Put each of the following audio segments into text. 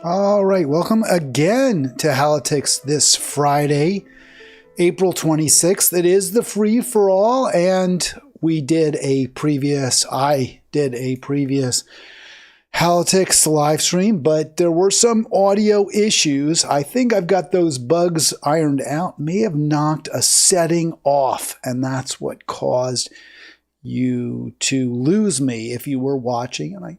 All right, welcome again to Halitics this Friday, April 26th. It is the free for all, and I did a previous Halitics live stream, but there were some audio issues. I think I've got those bugs ironed out. May have knocked a setting off, and that's what caused you to lose me if you were watching. And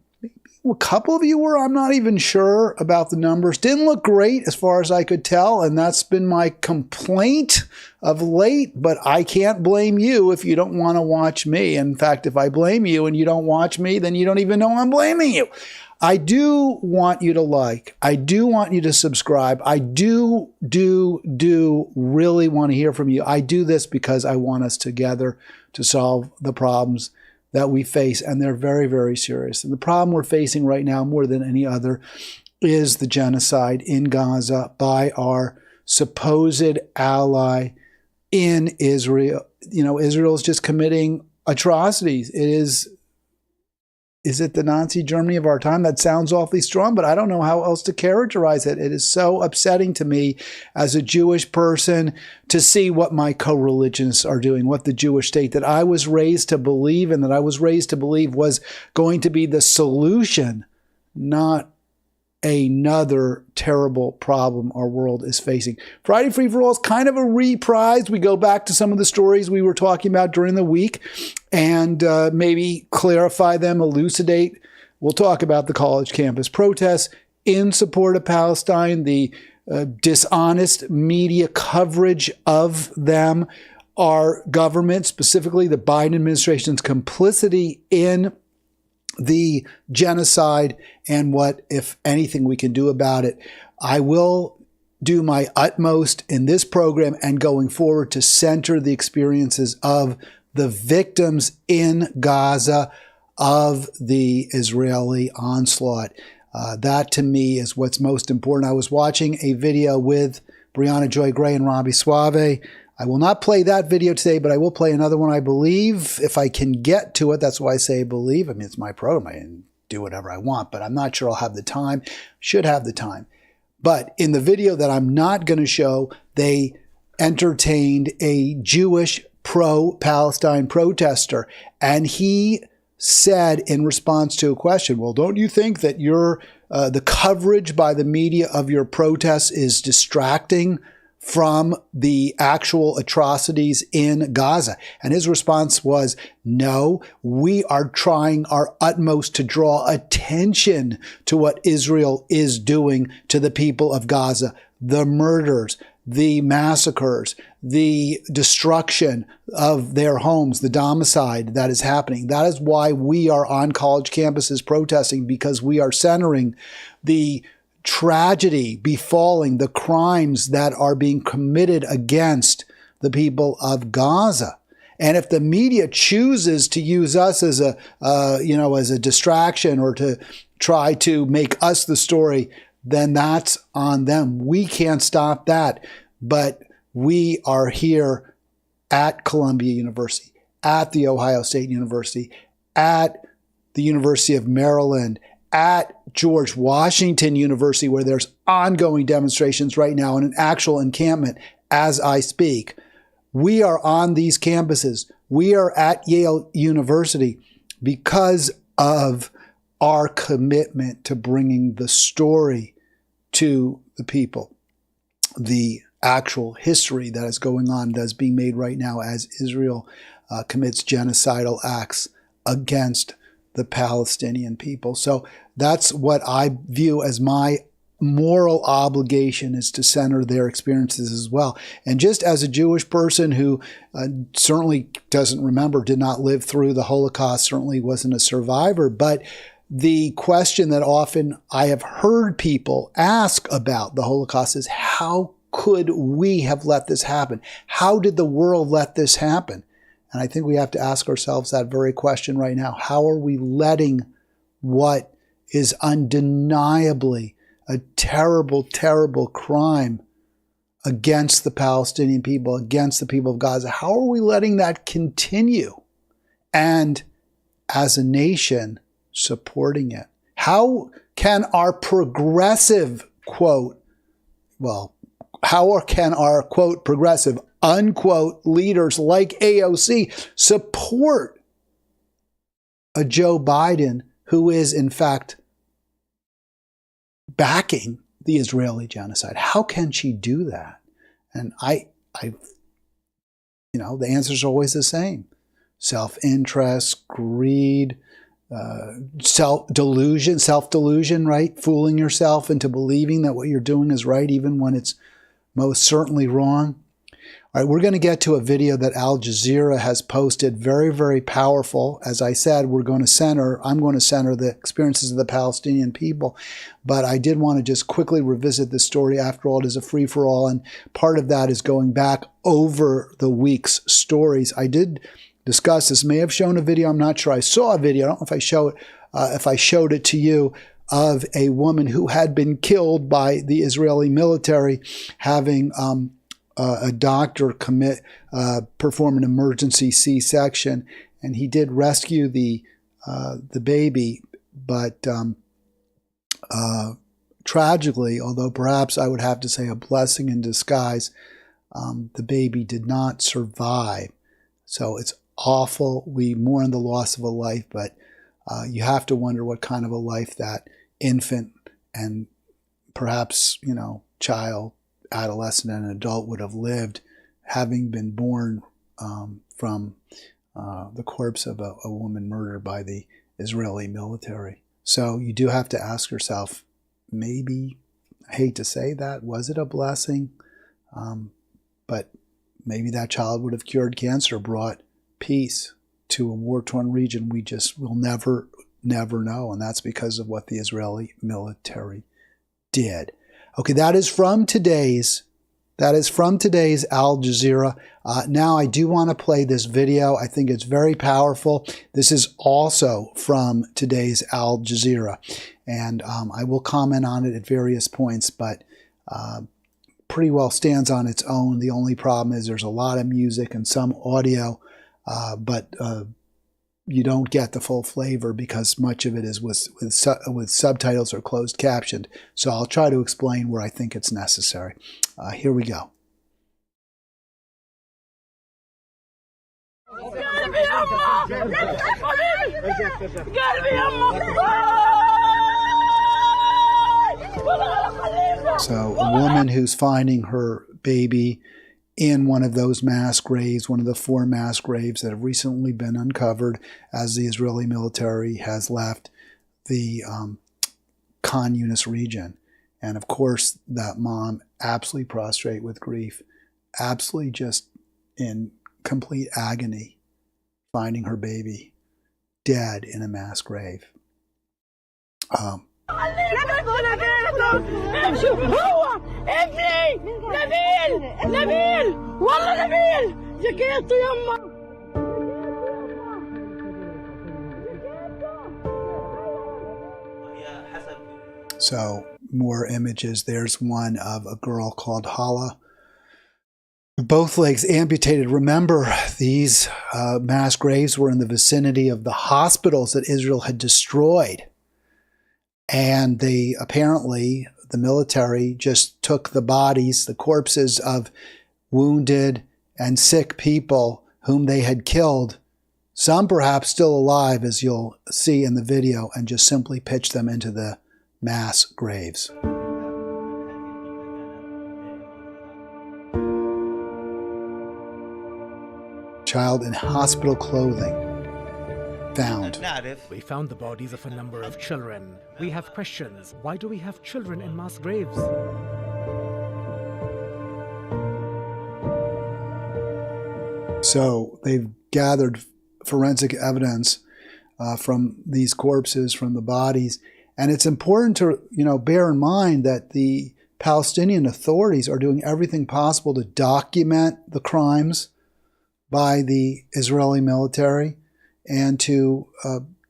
a couple of you were, I'm not even sure about the numbers. Didn't look great as far as I could tell, and that's been my complaint of late, but I can't blame you if you don't want to watch me. In fact, if I blame you and you don't watch me, then you don't even know I'm blaming you. I do want you to like. I do want you to subscribe. I do really want to hear from you. I do this because I want us together to solve the problems that we face, and they're very, very serious. And the problem we're facing right now, more than any other, is the genocide in Gaza by our supposed ally in Israel. You know, Israel is just committing atrocities. Is it the Nazi Germany of our time? That sounds awfully strong, but I don't know how else to characterize it. It is so upsetting to me as a Jewish person to see what my co-religionists are doing, what the Jewish state that I was raised to believe and that I was raised to believe was going to be the solution, not another terrible problem our world is facing. Friday Free for All is kind of a reprise. We go back to some of the stories we were talking about during the week and maybe clarify them, elucidate. We'll talk about the college campus protests in support of Palestine, the dishonest media coverage of them, our government, specifically the Biden administration's complicity in the genocide, and what, if anything, we can do about it. I will do my utmost in this program and going forward to center the experiences of the victims in Gaza of the Israeli onslaught. That, to me, is what's most important. I was watching a video with Brianna Joy Gray and Robbie Suave. I will not play that video today, but I will play another one, I believe, if I can get to it. That's why I say believe. I mean, it's my program. I can do whatever I want, but I'm not sure I'll have the time. Should have the time. But in the video that I'm not going to show, they entertained a Jewish pro-Palestine protester, and he said in response to a question, well, don't you think that the coverage by the media of your protests is distracting from the actual atrocities in Gaza? And his response was, no, we are trying our utmost to draw attention to what Israel is doing to the people of Gaza, the murders, the massacres, the destruction of their homes, the domicide that is happening. That is why we are on college campuses protesting, because we are centering the tragedy befalling, the crimes that are being committed against the people of Gaza. And if the media chooses to use us as a distraction, or to try to make us the story, then that's on them. We can't stop that. But we are here at Columbia University, at the Ohio State University, at the University of Maryland, at George Washington University, where there's ongoing demonstrations right now and an actual encampment as I speak. We are on these campuses. We are at Yale University because of our commitment to bringing the story to the people, the actual history that is going on, that is being made right now as Israel commits genocidal acts against the Palestinian people. So that's what I view as my moral obligation, is to center their experiences as well. And just as a Jewish person who certainly doesn't remember, did not live through the Holocaust, certainly wasn't a survivor, but the question that often I have heard people ask about the Holocaust is, how could we have let this happen? How did the world let this happen? And I think we have to ask ourselves that very question right now. How are we letting what is undeniably a terrible, terrible crime against the Palestinian people, against the people of Gaza, how are we letting that continue? And as a nation, supporting it? How can our progressive, quote, well, how can our, quote, progressive, unquote, leaders like AOC support a Joe Biden who is, in fact, backing the Israeli genocide? How can she do that? And the answer is always the same. Self-interest, greed, self-delusion, right? Fooling yourself into believing that what you're doing is right, even when it's most certainly wrong. All right, we're going to get to a video that Al Jazeera has posted, very, very powerful. As I said, I'm going to center the experiences of the Palestinian people. But I did want to just quickly revisit this story. After all, it is a free-for-all, and part of that is going back over the week's stories. I did discuss this. May have shown a video. I'm not sure. I saw a video. I don't know if I showed it to you, of a woman who had been killed by the Israeli military, having a doctor perform an emergency C-section, and he did rescue the baby, but tragically, although perhaps I would have to say a blessing in disguise, the baby did not survive. So it's awful. We mourn the loss of a life, but you have to wonder what kind of a life that infant and perhaps, child, adolescent, and adult would have lived, having been born from the corpse of a woman murdered by the Israeli military. So you do have to ask yourself, maybe, I hate to say that, was it a blessing? But maybe that child would have cured cancer, brought peace to a war-torn region. We just will never know, and that's because of what the Israeli military did. Okay, that is from today's Al Jazeera. Now I do want to play this video. I think it's very powerful. This is also from today's Al Jazeera, and I will comment on it at various points, but pretty well stands on its own. The only problem is there's a lot of music and some audio, but you don't get the full flavor because much of it is with subtitles or closed captioned. So I'll try to explain where I think it's necessary. Here we go. So a woman who's finding her baby in one of those mass graves, one of the 4 mass graves that have recently been uncovered as the Israeli military has left the Khan Yunis region. And of course, that mom, absolutely prostrate with grief, absolutely just in complete agony, finding her baby dead in a mass grave. So more images. There's one of a girl called Hala, both legs amputated. Remember, these mass graves were in the vicinity of the hospitals that Israel had destroyed. And they apparently, the military just took the bodies, the corpses of wounded and sick people whom they had killed, some perhaps still alive, as you'll see in the video, and just simply pitched them into the mass graves. Child in hospital clothing found. We found the bodies of a number of children. We have questions. Why do we have children in mass graves? So they've gathered forensic evidence from these corpses, from the bodies. And it's important to, bear in mind that the Palestinian authorities are doing everything possible to document the crimes by the Israeli military and to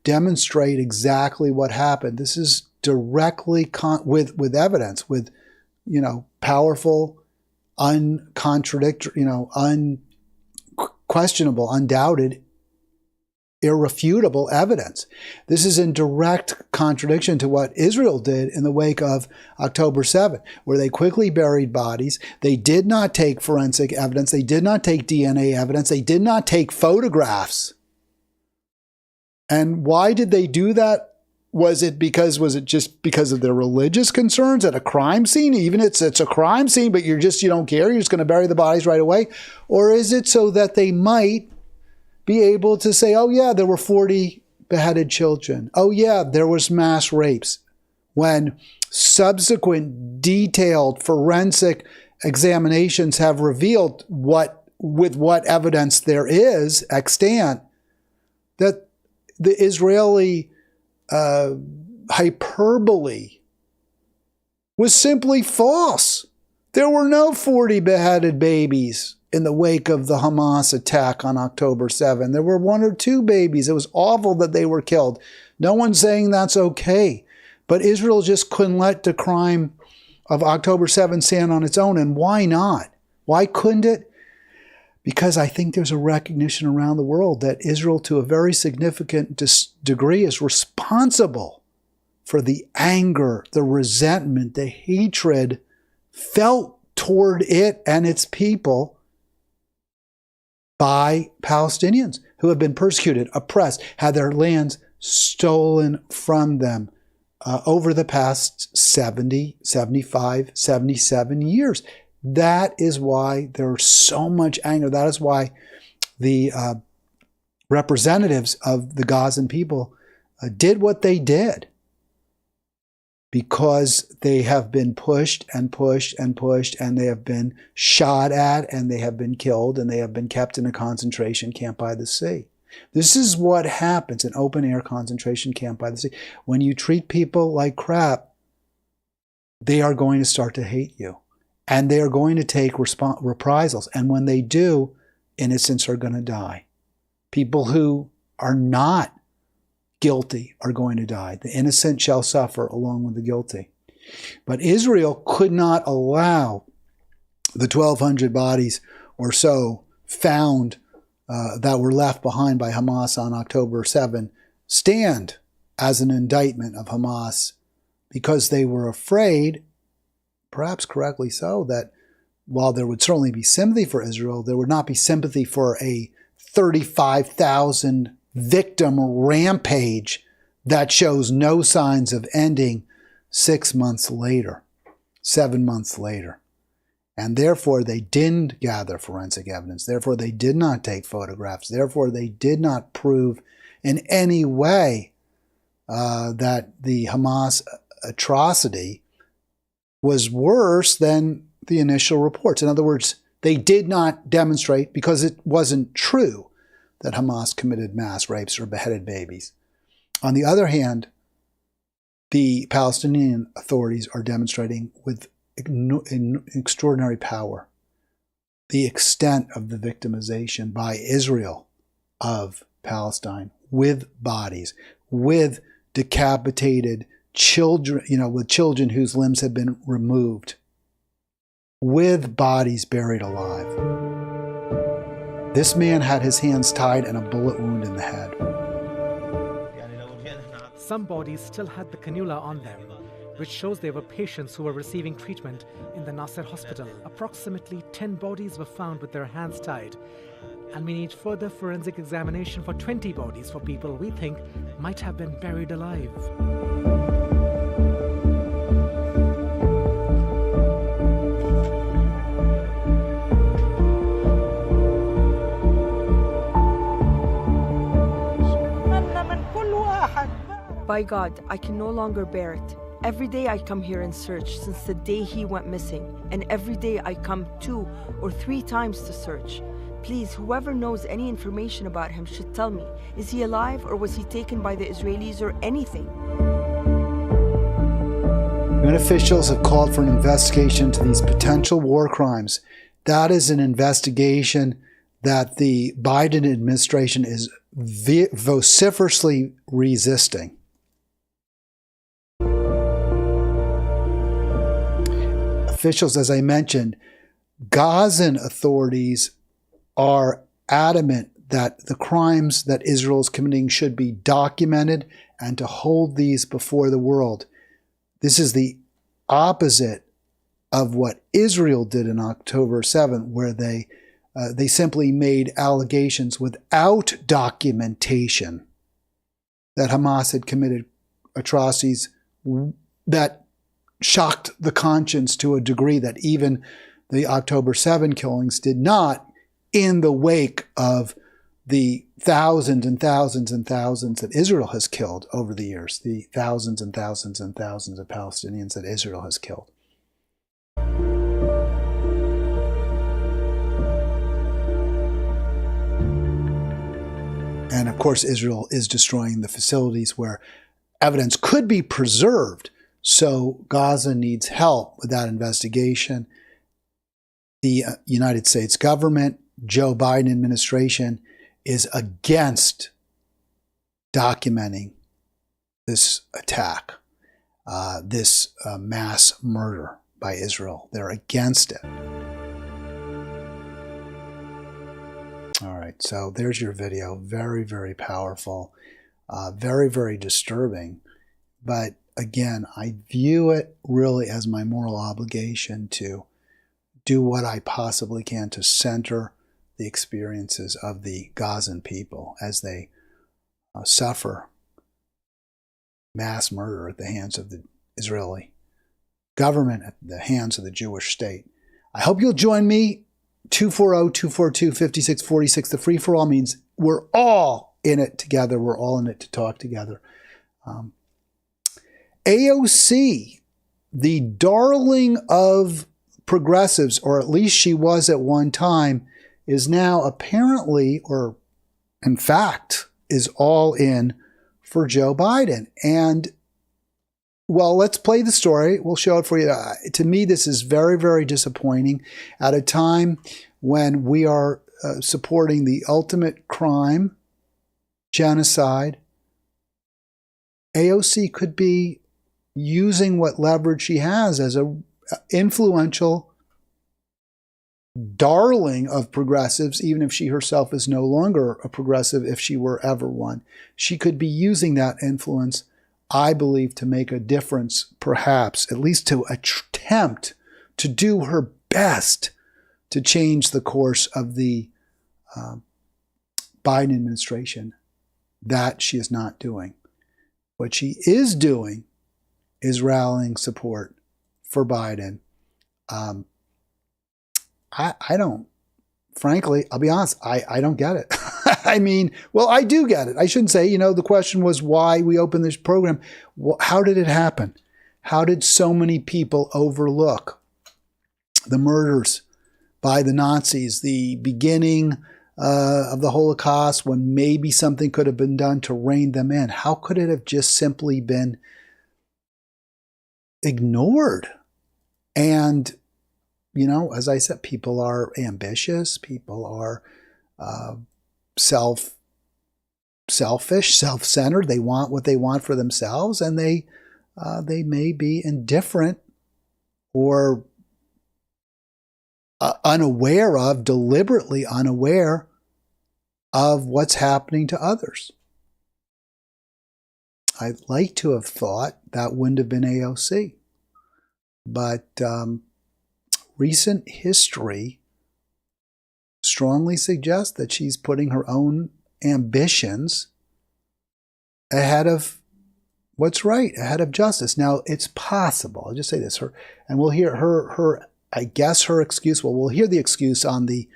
demonstrate exactly what happened. This is directly with evidence, with powerful, uncontradictory, unquestionable, undoubted irrefutable evidence. This is in direct contradiction to what Israel did in the wake of October 7, where they quickly buried bodies. They did not take forensic evidence. They did not take DNA evidence. They did not take photographs. And why did they do that? Was it just because of their religious concerns at a crime scene? Even it's a crime scene, but you don't care. You're just going to bury the bodies right away. Or is it so that they might be able to say, oh yeah, there were 40 beheaded children. Oh yeah, there was mass rapes. When subsequent detailed forensic examinations have revealed with what evidence there is extant, that the Israeli hyperbole was simply false. There were no 40 beheaded babies in the wake of the Hamas attack on October 7. There were 1 or 2 babies. It was awful that they were killed. No one's saying that's okay. But Israel just couldn't let the crime of October 7 stand on its own. And why not? Why couldn't it? Because I think there's a recognition around the world that Israel, to a very significant degree, is responsible for the anger, the resentment, the hatred felt toward it and its people by Palestinians who have been persecuted, oppressed, had their lands stolen from them over the past 70, 75, 77 years. That is why there's so much anger. That is why the representatives of the Gazan people did what they did. Because they have been pushed and pushed and pushed, and they have been shot at, and they have been killed, and they have been kept in a concentration camp by the sea. This is what happens in open-air concentration camp by the sea. When you treat people like crap, they are going to start to hate you. And they are going to take reprisals. And when they do, innocents are going to die. People who are not guilty are going to die. The innocent shall suffer along with the guilty. But Israel could not allow the 1,200 bodies or so found that were left behind by Hamas on October 7 stand as an indictment of Hamas, because they were afraid, perhaps correctly so, that while there would certainly be sympathy for Israel, there would not be sympathy for a 35,000 victim rampage that shows no signs of ending 6 months later, 7 months later. And therefore, they didn't gather forensic evidence. Therefore, they did not take photographs. Therefore, they did not prove in any way that the Hamas atrocity was worse than the initial reports. In other words, they did not demonstrate, because it wasn't true, that Hamas committed mass rapes or beheaded babies. On the other hand, the Palestinian authorities are demonstrating with extraordinary power the extent of the victimization by Israel of Palestine, with bodies, with decapitated children, with children whose limbs have been removed, with bodies buried alive. This man had his hands tied and a bullet wound in the head. Some bodies still had the cannula on them, which shows they were patients who were receiving treatment in the Nasser hospital. Approximately 10 bodies were found with their hands tied, and we need further forensic examination for 20 bodies for people we think might have been buried alive. By God, I can no longer bear it. Every day I come here and search since the day he went missing, and every day I come 2 or 3 times to search. Please, whoever knows any information about him should tell me. Is he alive, or was he taken by the Israelis, or anything? UN officials have called for an investigation into these potential war crimes. That is an investigation that the Biden administration is vociferously resisting. Officials, as I mentioned, Gazan authorities are adamant that the crimes that Israel is committing should be documented and to hold these before the world. This is the opposite of what Israel did in October 7, where they simply made allegations without documentation that Hamas had committed atrocities that shocked the conscience to a degree that even the October 7 killings did not, in the wake of the thousands and thousands and thousands that Israel has killed over the years, the thousands and thousands and thousands of Palestinians that Israel has killed. And of course, Israel is destroying the facilities where evidence could be preserved. So Gaza needs help with that investigation. The United States government, Joe Biden administration, is against documenting this attack, this mass murder by Israel. They're against it. All right, so there's your video. Very, very powerful. Very, very disturbing. But again, I view it really as my moral obligation to do what I possibly can to center the experiences of the Gazan people as they suffer mass murder at the hands of the Israeli government, at the hands of the Jewish state. I hope you'll join me. 240-242-5646. The free-for-all means we're all in it together. We're all in it to talk together. AOC, the darling of progressives, or at least she was at one time, is now apparently, or in fact, is all in for Joe Biden. And, well, let's play the story. We'll show it for you. To me, this is very, very disappointing at a time when we are supporting the ultimate crime, genocide. AOC could be using what leverage she has as an influential darling of progressives, even if she herself is no longer a progressive, if she were ever one. She could be using that influence, I believe, to make a difference, perhaps, at least to attempt to do her best to change the course of the Biden administration. That she is not doing. What she is doing is rallying support for Biden. I don't, frankly, I'll be honest, I don't get it. I mean, well, I do get it. I shouldn't say, the question was why we opened this program. Well, how did it happen? How did so many people overlook the murders by the Nazis, the beginning of the Holocaust, when maybe something could have been done to rein them in? How could it have just simply been ignored? And, as I said, people are ambitious. People are selfish, self-centered. They want what they want for themselves, and they may be indifferent or unaware of, deliberately unaware of what's happening to others. I'd like to have thought that wouldn't have been AOC. But recent history strongly suggests that she's putting her own ambitions ahead of what's right, ahead of justice. Now, it's possible, I'll just say this, and we'll hear her excuse, we'll hear the excuse on the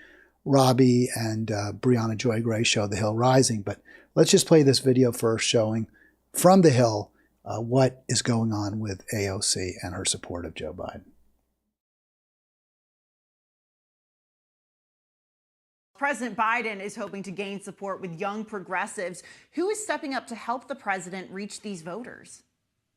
Robbie and Brianna Joy Gray show, The Hill Rising, but let's just play this video first showing from The Hill what is going on with AOC and her support of Joe Biden. President Biden is hoping to gain support with young progressives. Who is stepping up to help the president reach these voters?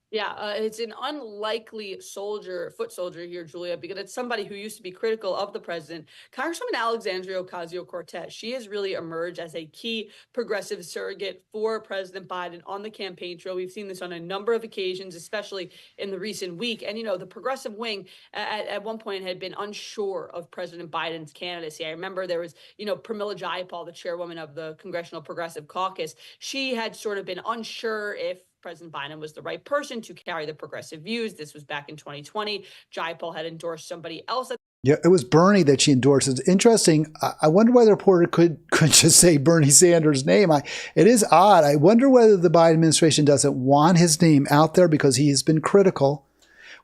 Yeah, it's an unlikely foot soldier here, Julia, because it's somebody who used to be critical of the president. Congresswoman Alexandria Ocasio-Cortez, she has really emerged as a key progressive surrogate for President Biden on the campaign trail. We've seen this on a number of occasions, especially in the recent week. And, the progressive wing at one point had been unsure of President Biden's candidacy. I remember there was, Pramila Jayapal, the chairwoman of the Congressional Progressive Caucus. She had sort of been unsure if President Biden was the right person to carry the progressive views. This was back in 2020. Jayapal had endorsed somebody else. Yeah, it was Bernie that she endorsed. It's interesting. I wonder why the reporter could just say Bernie Sanders' name. It is odd. I wonder whether the Biden administration doesn't want his name out there because he has been critical.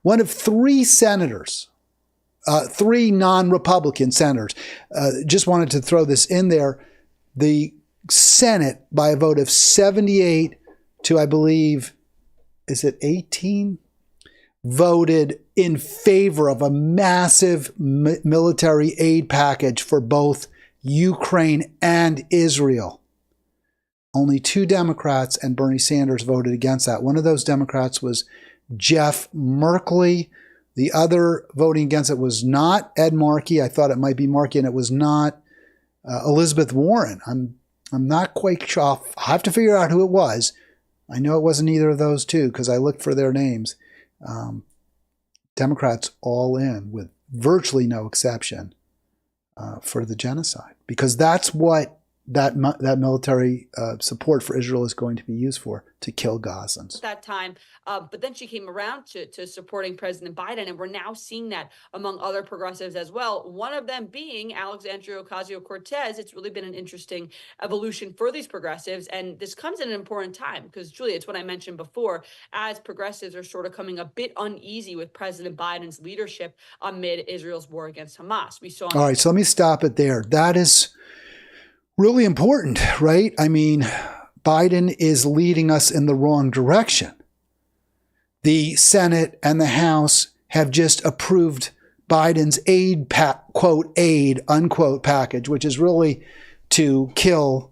One of three senators, three non-Republican senators, just wanted to throw this in there. The Senate, by a vote of 78 to, I believe, is it 18? Voted in favor of a massive military aid package for both Ukraine and Israel. Only two Democrats and Bernie Sanders voted against that. One of those Democrats was Jeff Merkley. The other voting against it was not Ed Markey. I thought it might be Markey, and it was not Elizabeth Warren. I'm not quite sure. I'll have to figure out who it was. I know it wasn't either of those two because I looked for their names. Democrats all in with virtually no exception for the genocide, because that's what that military support for Israel is going to be used for, to kill Gazans. At that time, but then she came around to supporting President Biden, and we're now seeing that among other progressives as well. One of them being Alexandria Ocasio-Cortez. It's really been an interesting evolution for these progressives, and this comes at an important time because, Julia, it's what I mentioned before, as progressives are sort of coming a bit uneasy with President Biden's leadership amid Israel's war against Hamas. We saw. All right, so let me stop it there. That is really important, right? I mean, Biden is leading us in the wrong direction. The Senate and the House have just approved Biden's quote, aid, unquote, package, which is really to kill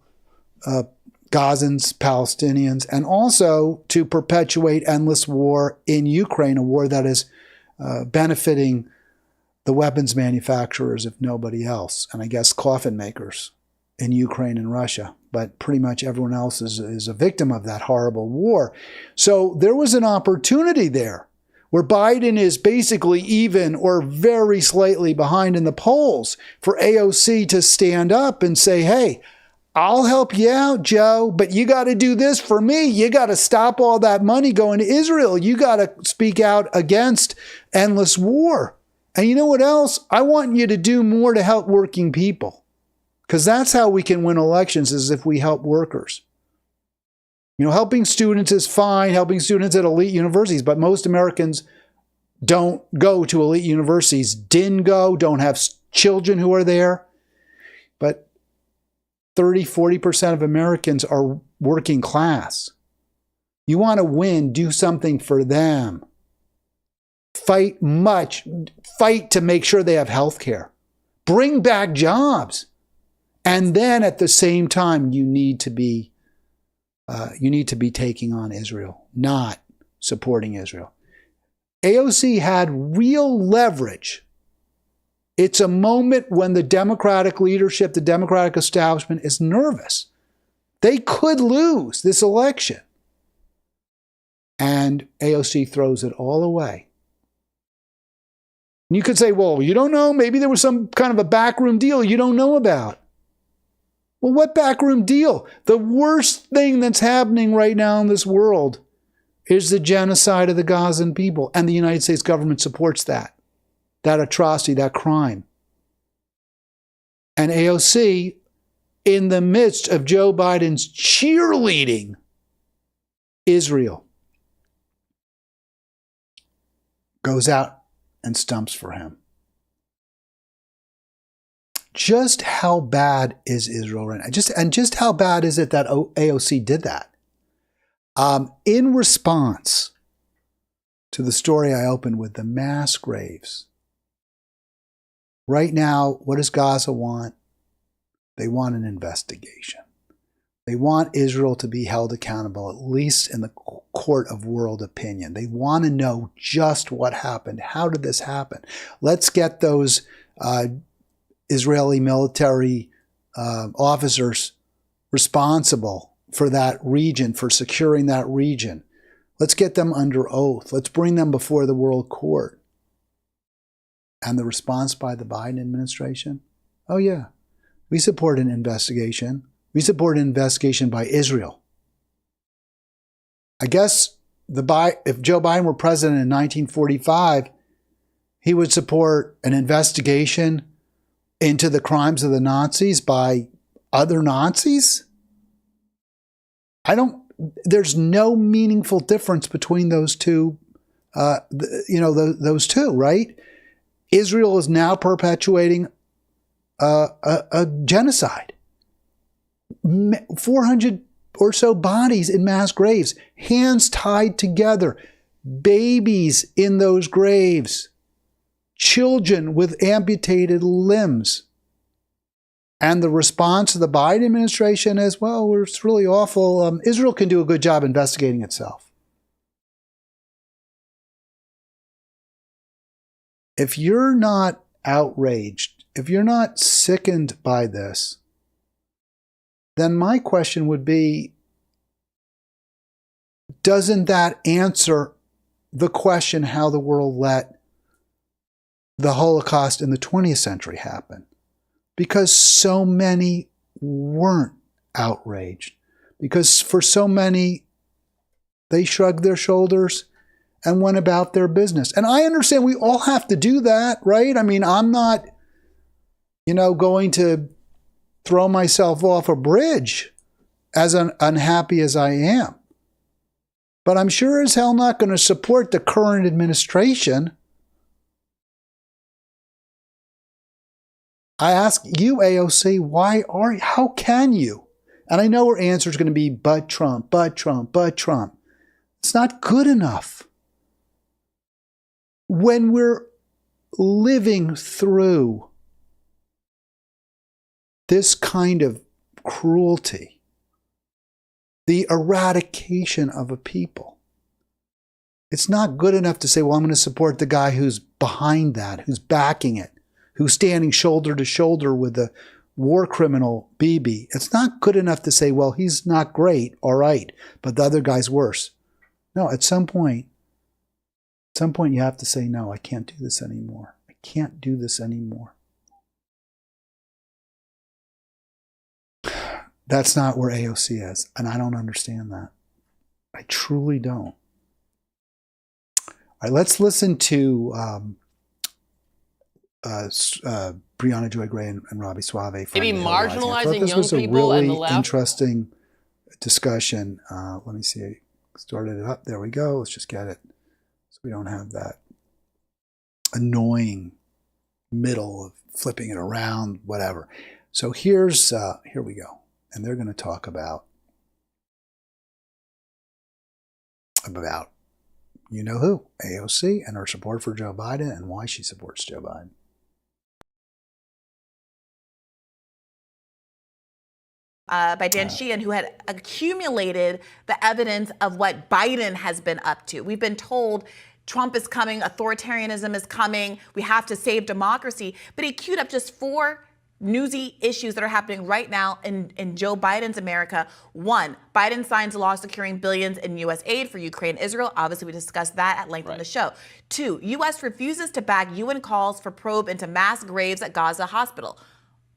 Gazans, Palestinians, and also to perpetuate endless war in Ukraine, a war that is benefiting the weapons manufacturers, if nobody else, and I guess coffin makers in Ukraine and Russia, but pretty much everyone else is a victim of that horrible war. So there was an opportunity there where Biden is basically even or very slightly behind in the polls for AOC to stand up and say, hey, I'll help you out, Joe, but you got to do this for me. You got to stop all that money going to Israel. You got to speak out against endless war. And you know what else? I want you to do more to help working people. Because that's how we can win elections, is if we help workers. Helping students is fine, helping students at elite universities, but most Americans don't go to elite universities, didn't go, don't have children who are there. But 30-40% of Americans are working class. You want to win, do something for them. Fight to make sure they have health care. Bring back jobs. And then at the same time, you need to be taking on Israel, not supporting Israel. AOC had real leverage. It's a moment when the Democratic leadership, the Democratic establishment is nervous. They could lose this election. And AOC throws it all away. And you could say, well, you don't know, maybe there was some kind of a backroom deal you don't know about. Well, what backroom deal? The worst thing that's happening right now in this world is the genocide of the Gazan people. And the United States government supports that atrocity, that crime. And AOC, in the midst of Joe Biden's cheerleading Israel, goes out and stumps for him. Just how bad is Israel right now? Just how bad is it that AOC did that? In response to the story I opened with, the mass graves. Right now, what does Gaza want? They want an investigation. They want Israel to be held accountable, at least in the court of world opinion. They want to know just what happened. How did this happen? Let's get those Israeli military officers responsible for that region, for securing that region. Let's get them under oath. Let's bring them before the world court. And the response by the Biden administration? Oh yeah, we support an investigation. We support an investigation by Israel. I guess if Joe Biden were president in 1945, he would support an investigation into the crimes of the Nazis by other Nazis? There's no meaningful difference between those two, those two, right? Israel is now perpetuating a genocide. 400 or so bodies in mass graves, hands tied together, babies in those graves, children with amputated limbs. And the response of the Biden administration is, well, it's really awful. Israel can do a good job investigating itself. If you're not outraged, if you're not sickened by this, then my question would be, doesn't that answer the question how the world let the Holocaust in the 20th century happen? Because so many weren't outraged. Because for so many, they shrugged their shoulders and went about their business. And I understand we all have to do that, right? I mean, I'm not, going to throw myself off a bridge as unhappy as I am. But I'm sure as hell not going to support the current administration. I ask you, AOC, how can you? And I know her answer is going to be, but Trump, but Trump, but Trump. It's not good enough. When we're living through this kind of cruelty, the eradication of a people, it's not good enough to say, well, I'm going to support the guy who's behind that, who's backing it, who's standing shoulder to shoulder with the war criminal Bibi. It's not good enough to say, well, he's not great, all right, but the other guy's worse. No, at some point you have to say, no, I can't do this anymore. I can't do this anymore. That's not where AOC is, and I don't understand that. I truly don't. All right, let's listen to Brianna Joy Gray and Robbie Suave. Maybe marginalizing young people and the left. This was a really interesting discussion. Let me see. I started it up. There we go. Let's just get it so we don't have that annoying middle of flipping it around, whatever. So here we go. And they're going to talk about you know who, AOC, and her support for Joe Biden and why she supports Joe Biden. By Dan Sheehan, who had accumulated the evidence of what Biden has been up to. We've been told Trump is coming, authoritarianism is coming, we have to save democracy. But he queued up just 4 newsy issues that are happening right now in Joe Biden's America. 1, Biden signs a law securing billions in U.S. aid for Ukraine and Israel. Obviously, we discussed that at length on the show. 2, U.S. refuses to back UN calls for probe into mass graves at Gaza hospital.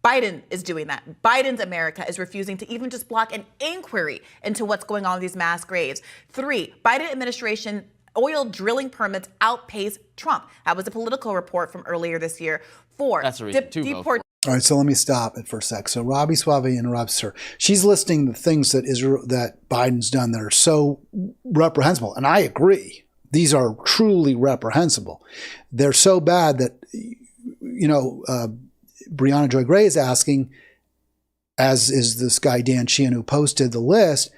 Biden is doing that. Biden's America is refusing to even just block an inquiry into what's going on with these mass graves. 3, Biden administration oil drilling permits outpace Trump. That was a Political report from earlier this year. 4, that's a reason to vote for. All right, so let me stop it for a sec. So Robbie Suave interrupts her. She's listing the things that Biden's done that are so reprehensible, and I agree. These are truly reprehensible. They're so bad that, Brianna Joy Gray is asking, as is this guy Dan Sheehan who posted the list,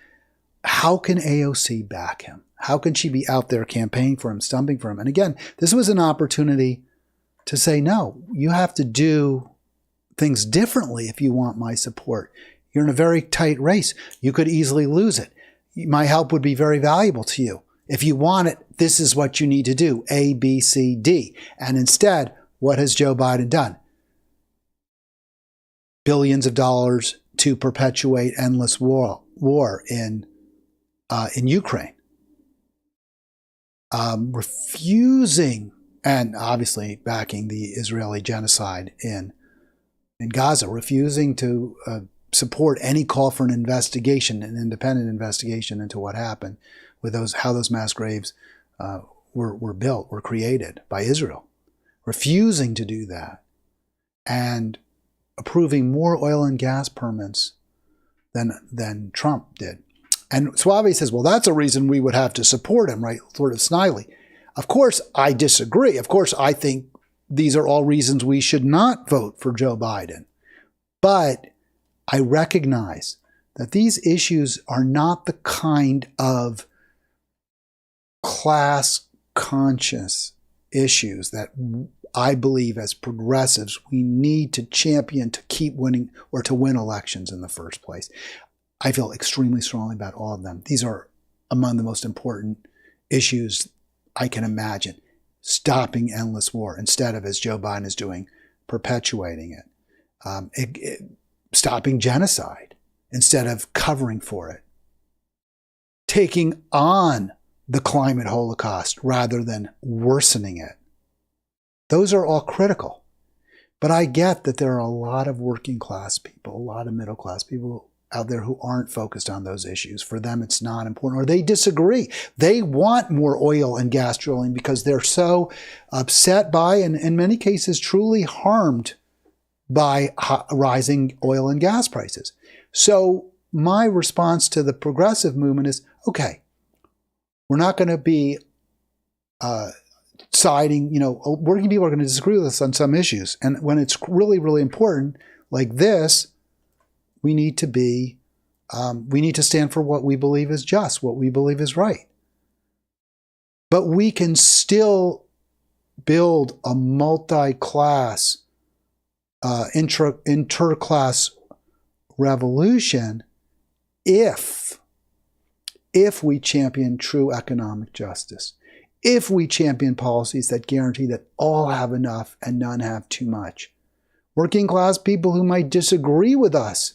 how can AOC back him? How can she be out there campaigning for him, stumping for him? And again, this was an opportunity to say, no, you have to do things differently if you want my support. You're in a very tight race. You could easily lose it. My help would be very valuable to you. If you want it, this is what you need to do, A, B, C, D. And instead, what has Joe Biden done? Billions of dollars to perpetuate endless war in Ukraine. Refusing, and obviously backing the Israeli genocide in Gaza, refusing to support any call for an investigation, an independent investigation into what happened with how those mass graves were created by Israel. Refusing to do that, and approving more oil and gas permits than Trump did. And Suave says, well, that's a reason we would have to support him, right? Sort of snidely. Of course, I disagree. Of course, I think these are all reasons we should not vote for Joe Biden. But I recognize that these issues are not the kind of class-conscious issues that I believe as progressives we need to champion to keep winning or to win elections in the first place. I feel extremely strongly about all of them. These are among the most important issues I can imagine. Stopping endless war instead of, as Joe Biden is doing, perpetuating it. Stopping genocide instead of covering for it. Taking on the climate holocaust rather than worsening it. Those are all critical. But I get that there are a lot of working class people, a lot of middle class people out there who aren't focused on those issues. For them, it's not important, or they disagree. They want more oil and gas drilling because they're so upset by, and in many cases, truly harmed by rising oil and gas prices. So my response to the progressive movement is, okay, we're not going to be siding, working people are going to disagree with us on some issues. And when it's really, really important, like this, we need to stand for what we believe is just, what we believe is right. But we can still build a multi-class, interclass revolution if we champion true economic justice, if we champion policies that guarantee that all have enough and none have too much. Working class people who might disagree with us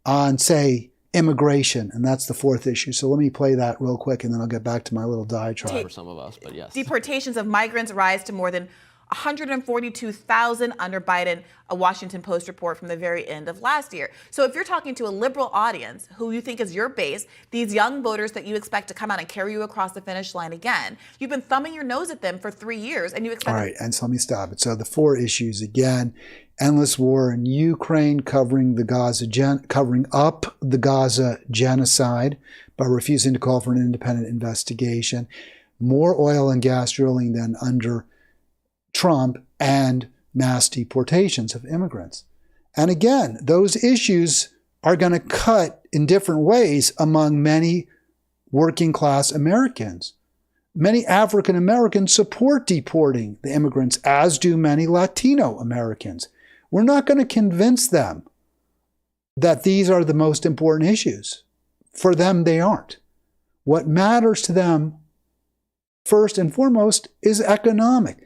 on, say, immigration, and that's the fourth issue. So let me play that real quick, and then I'll get back to my little diatribe. For some of us, but yes. Deportations of migrants rise to more than 142,000 under Biden, a Washington Post report from the very end of last year. So if you're talking to a liberal audience who you think is your base, these young voters that you expect to come out and carry you across the finish line again, you've been thumbing your nose at them for 3 years, and you expect... All right, and so let me stop it. So the four issues again: endless war in Ukraine, covering up the Gaza genocide by refusing to call for an independent investigation, more oil and gas drilling than under Trump, and mass deportations of immigrants. And again, those issues are going to cut in different ways among many working class Americans. Many African Americans support deporting the immigrants, as do many Latino Americans. We're not going to convince them that these are the most important issues. For them, they aren't. What matters to them, first and foremost, is economic.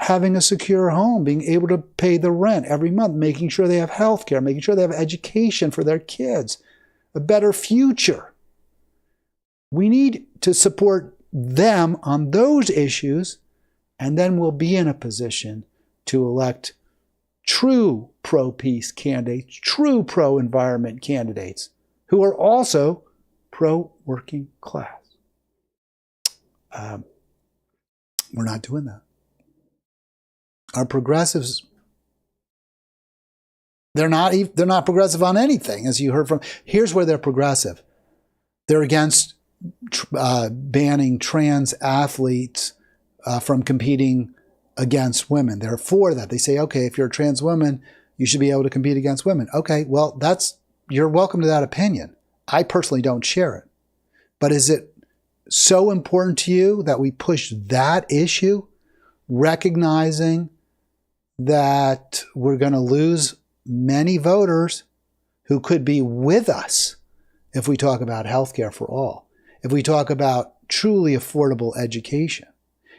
Having a secure home, being able to pay the rent every month, making sure they have health care, making sure they have education for their kids, a better future. We need to support them on those issues, and then we'll be in a position to elect true pro-peace candidates, true pro-environment candidates, who are also pro-working class. We're not doing that. Our progressives, they're not progressive on anything, as you heard from. Here's where they're progressive. They're against banning trans athletes from competing against women. They're for that. They say, okay, if you're a trans woman, you should be able to compete against women. Okay, well, you're welcome to that opinion. I personally don't share it. But is it so important to you that we push that issue, recognizing that we're going to lose many voters who could be with us if we talk about healthcare for all, if we talk about truly affordable education,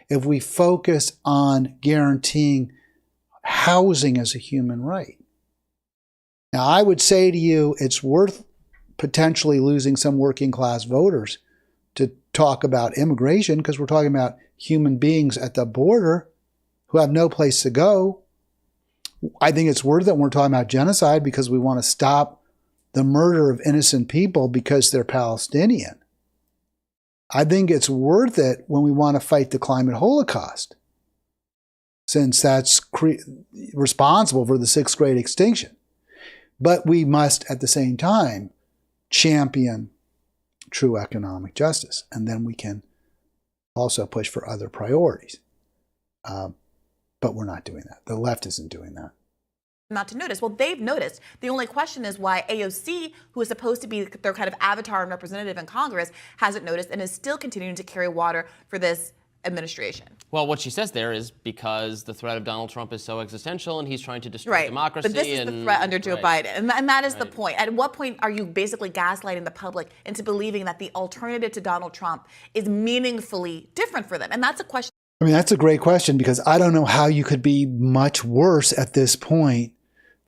if we focus on guaranteeing housing as a human right. Now, I would say to you, it's worth potentially losing some working class voters to talk about immigration, because we're talking about human beings at the border who have no place to go. I think it's worth it when we're talking about genocide, because we want to stop the murder of innocent people because they're Palestinian. I think it's worth it when we want to fight the climate holocaust, since that's responsible for the 6th grade extinction. But we must, at the same time, champion true economic justice. And then we can also push for other priorities. But we're not doing that. The left isn't doing that. Not to notice. Well, they've noticed. The only question is why AOC, who is supposed to be their kind of avatar and representative in Congress, hasn't noticed and is still continuing to carry water for this administration. Well, what she says there is because the threat of Donald Trump is so existential and he's trying to destroy democracy. But this is the threat under Joe Biden. And that is the point. At what point are you basically gaslighting the public into believing that the alternative to Donald Trump is meaningfully different for them? And that's a question. I mean, that's a great question, because I don't know how you could be much worse at this point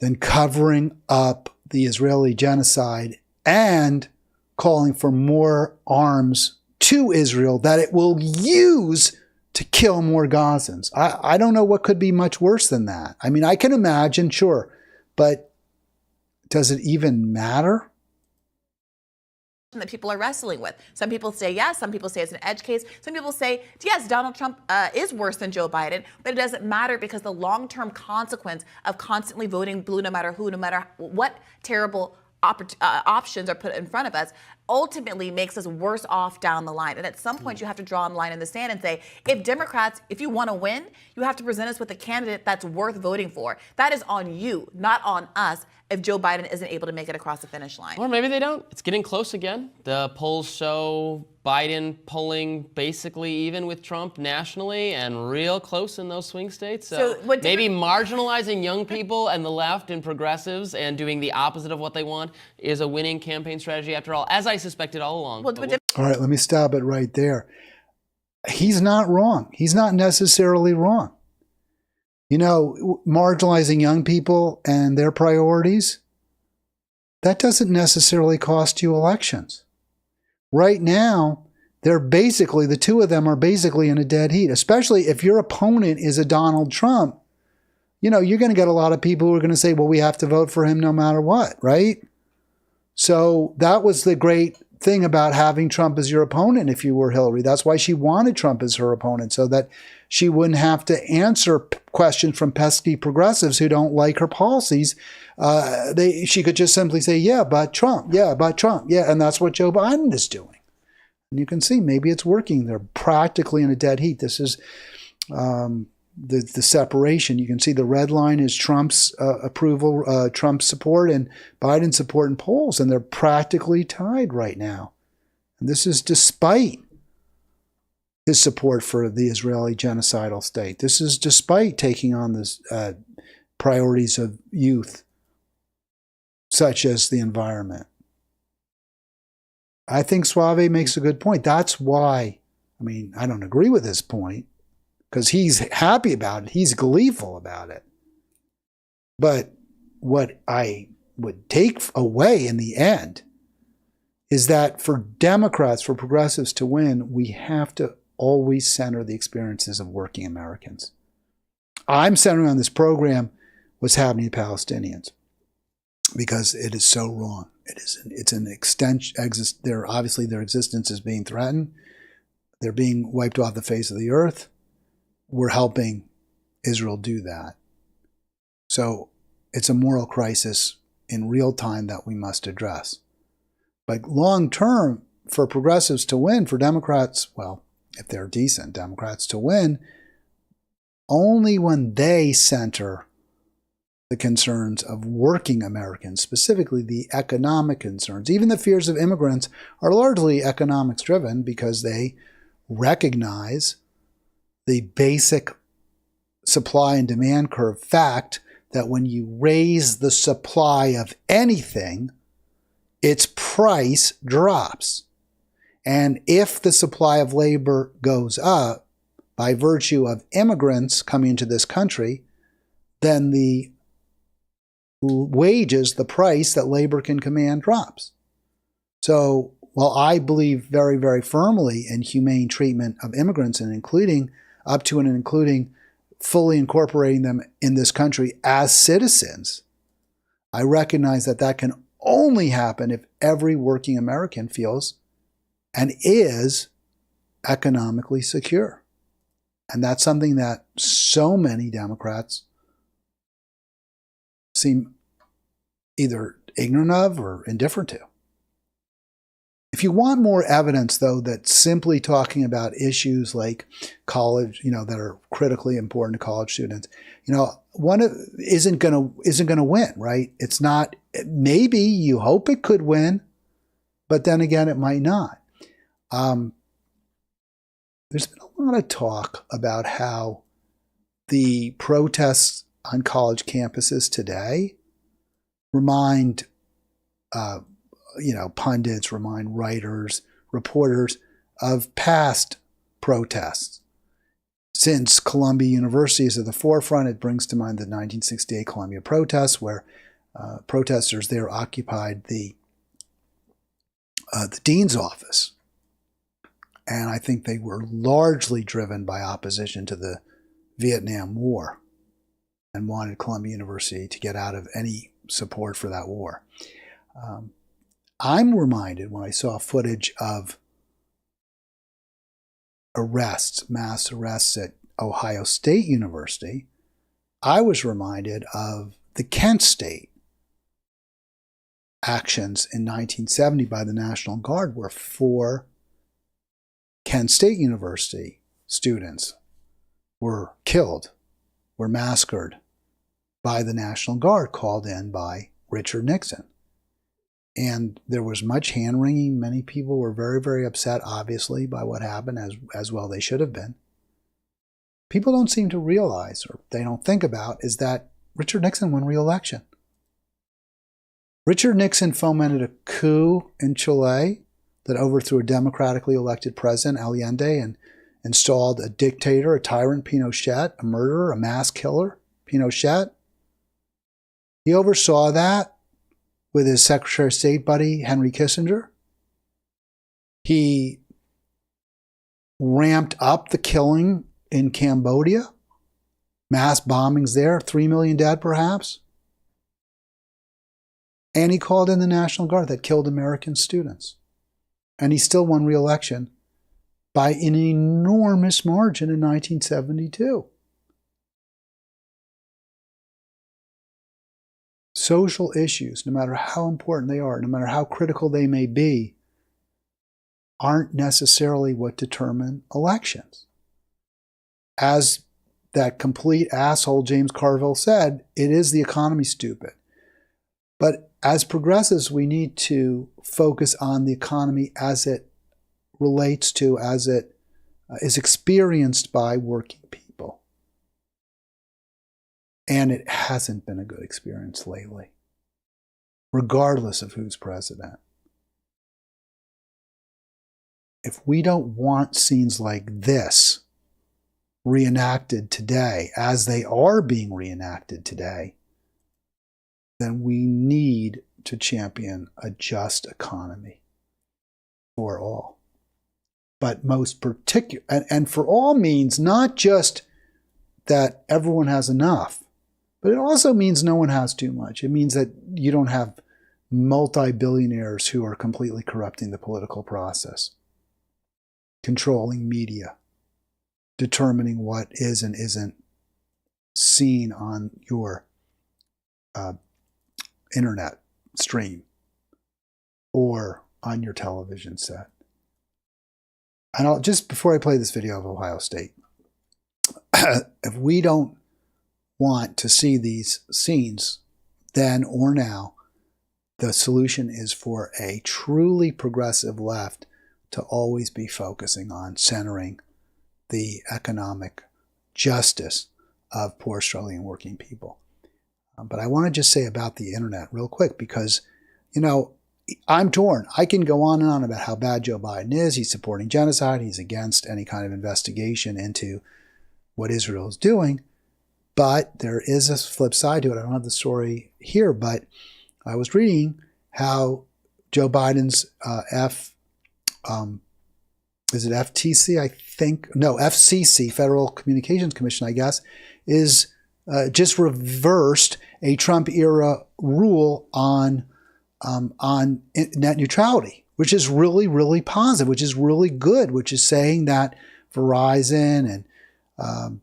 than covering up the Israeli genocide and calling for more arms to Israel that it will use to kill more Gazans. I don't know what could be much worse than that. I mean, I can imagine, sure, but does it even matter? That people are wrestling with. Some people say yes, some people say it's an edge case. Some people say, yes, Donald Trump is worse than Joe Biden, but it doesn't matter because the long-term consequence of constantly voting blue no matter who, no matter what terrible options are put in front of us, ultimately makes us worse off down the line. And at some point, you have to draw a line in the sand and say, if Democrats, if you want to win, you have to present us with a candidate that's worth voting for. That is on you, not on us, if Joe Biden isn't able to make it across the finish line. Or maybe they don't. It's getting close again. The polls show Biden pulling basically even with Trump nationally and real close in those swing states. So maybe marginalizing young people and the left and progressives and doing the opposite of what they want is a winning campaign strategy after all, as I suspected all along. All right, let me stop it right there. He's not wrong. He's not necessarily wrong. You know, marginalizing young people and their priorities, that doesn't necessarily cost you elections. Right now, the two of them are basically in a dead heat, especially if your opponent is a Donald Trump. You know, you're going to get a lot of people who are going to say, well, we have to vote for him no matter what, right? So that was the great thing about having Trump as your opponent if you were Hillary. That's why she wanted Trump as her opponent, so that she wouldn't have to answer questions from pesky progressives who don't like her policies. She could just simply say, yeah, but Trump, yeah, but Trump, yeah. And that's what Joe Biden is doing. And you can see maybe it's working. They're practically in a dead heat. This is the separation. You can see the red line is Trump's approval, Trump's support, and Biden's support in polls, and they're practically tied right now. And this is despite his support for the Israeli genocidal state. This is despite taking on the priorities of youth, such as the environment. I think Suave makes a good point. That's why, I mean, I don't agree with his point, because he's happy about it. He's gleeful about it. But what I would take away in the end is that for Democrats, for progressives to win, we have to always center the experiences of working Americans. I'm centering on this program what's happening to Palestinians, because it is so wrong. It's an extension. Obviously, their existence is being threatened. They're being wiped off the face of the earth. We're helping Israel do that. So it's a moral crisis in real time that we must address. But long term, for progressives to win, for Democrats, well, if they're decent Democrats to win, only when they center the concerns of working Americans, specifically the economic concerns. Even the fears of immigrants are largely economics driven, because they recognize the basic supply and demand curve fact that when you raise the supply of anything, its price drops. And if the supply of labor goes up by virtue of immigrants coming into this country, then the wages, the price that labor can command, drops. So while I believe very, very firmly in humane treatment of immigrants, and including up to and including fully incorporating them in this country as citizens, I recognize that that can only happen if every working American feels and is economically secure. And that's something that so many Democrats seem either ignorant of or indifferent to. If you want more evidence, though, that simply talking about issues like college, that are critically important to college students, isn't going to win, right? It's not. Maybe you hope it could win, but then again, it might not. There's been a lot of talk about how the protests on college campuses today remind pundits, remind writers, reporters of past protests. Since Columbia University is at the forefront, it brings to mind the 1968 Columbia protests, where protesters there occupied the dean's office. And I think they were largely driven by opposition to the Vietnam War and wanted Columbia University to get out of any support for that war. I'm reminded when I saw footage of mass arrests at Ohio State University, I was reminded of the Kent State actions in 1970 by the National Guard, where 4 Kent State University students were killed, were massacred by the National Guard called in by Richard Nixon. And there was much hand-wringing. Many people were very, very upset, obviously, by what happened, as well they should have been. People don't seem to realize, or they don't think about, is that Richard Nixon won re-election. Richard Nixon fomented a coup in Chile that overthrew a democratically elected president, Allende, and installed a dictator, a tyrant, Pinochet, a murderer, a mass killer, Pinochet. He oversaw that with his Secretary of State buddy, Henry Kissinger. He ramped up the killing in Cambodia, mass bombings there, 3 million dead perhaps. And he called in the National Guard that killed American students. And he still won re-election by an enormous margin in 1972. Social issues, no matter how important they are, no matter how critical they may be, aren't necessarily what determine elections. As that complete asshole James Carville said, it is the economy, stupid. But as progressives, we need to focus on the economy as it relates to, as it is experienced by working people. And it hasn't been a good experience lately, regardless of who's president. If we don't want scenes like this reenacted today, as they are being reenacted today, then we need to champion a just economy for all. But most particular, and for all means not just that everyone has enough, but it also means no one has too much. It means that you don't have multi-billionaires who are completely corrupting the political process, controlling media, determining what is and isn't seen on your internet stream or on your television set. And just before I play this video of Ohio State, if we don't want to see these scenes then or now, the solution is for a truly progressive left to always be focusing on centering the economic justice of poor, struggling working people. But I want to just say about the internet real quick because, I'm torn. I can go on and on about how bad Joe Biden is. He's supporting genocide. He's against any kind of investigation into what Israel is doing. But there is a flip side to it. I don't have the story here, but I was reading how Joe Biden's is it FTC? I think no, FCC, Federal Communications Commission, I guess, is just reversed a Trump era rule on net neutrality, which is really, really positive, which is really good, which is saying that Verizon and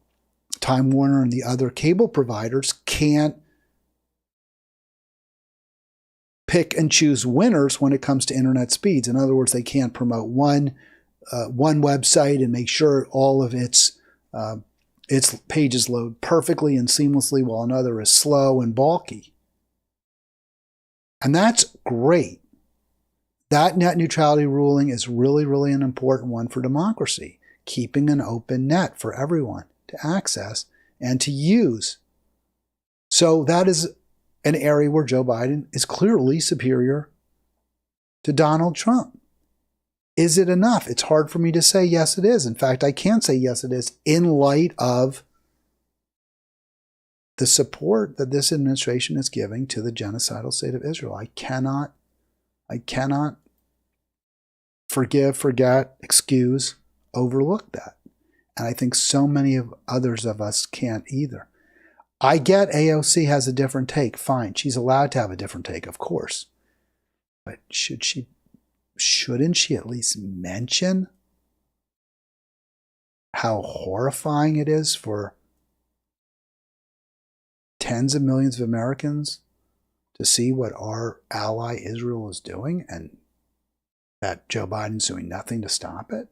Time Warner and the other cable providers can't pick and choose winners when it comes to internet speeds. In other words, they can't promote one website and make sure all of its pages load perfectly and seamlessly while another is slow and bulky. And that's great. That net neutrality ruling is really, really an important one for democracy, keeping an open net for everyone to access and to use. So that is an area where Joe Biden is clearly superior to Donald Trump. Is it enough? It's hard for me to say yes, it is. In fact, I can't say yes, it is in light of the support that this administration is giving to the genocidal state of Israel. I cannot forgive, forget, excuse, overlook that. And I think so many of others of us can't either. I get AOC has a different take. Fine. She's allowed to have a different take, of course. But shouldn't she at least mention how horrifying it is for tens of millions of Americans to see what our ally Israel is doing and that Joe Biden's doing nothing to stop it?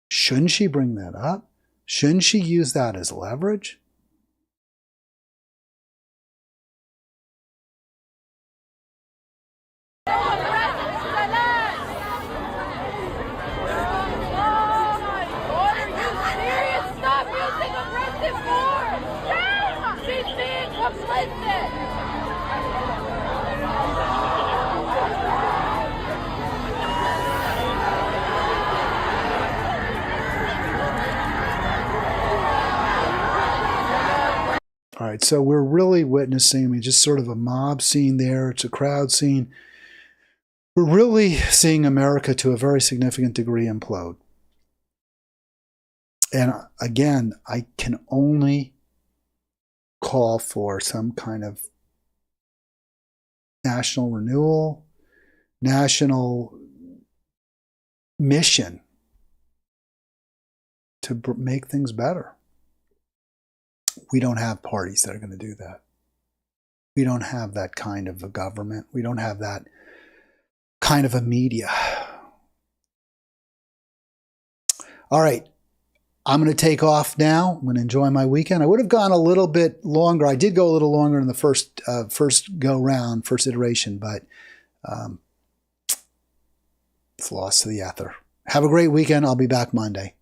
Shouldn't she bring that up? Shouldn't she use that as leverage? All right, so we're really witnessing, just sort of a mob scene there. It's a crowd scene. We're really seeing America to a very significant degree implode. And again, I can only call for some kind of national renewal, national mission to make things better. We don't have parties that are going to do that. We don't have that kind of a government. We don't have that kind of a media. All right. I'm going to take off now. I'm going to enjoy my weekend. I would have gone a little bit longer. I did go a little longer in the first go round, first iteration, but it's lost to the ether. Have a great weekend. I'll be back Monday.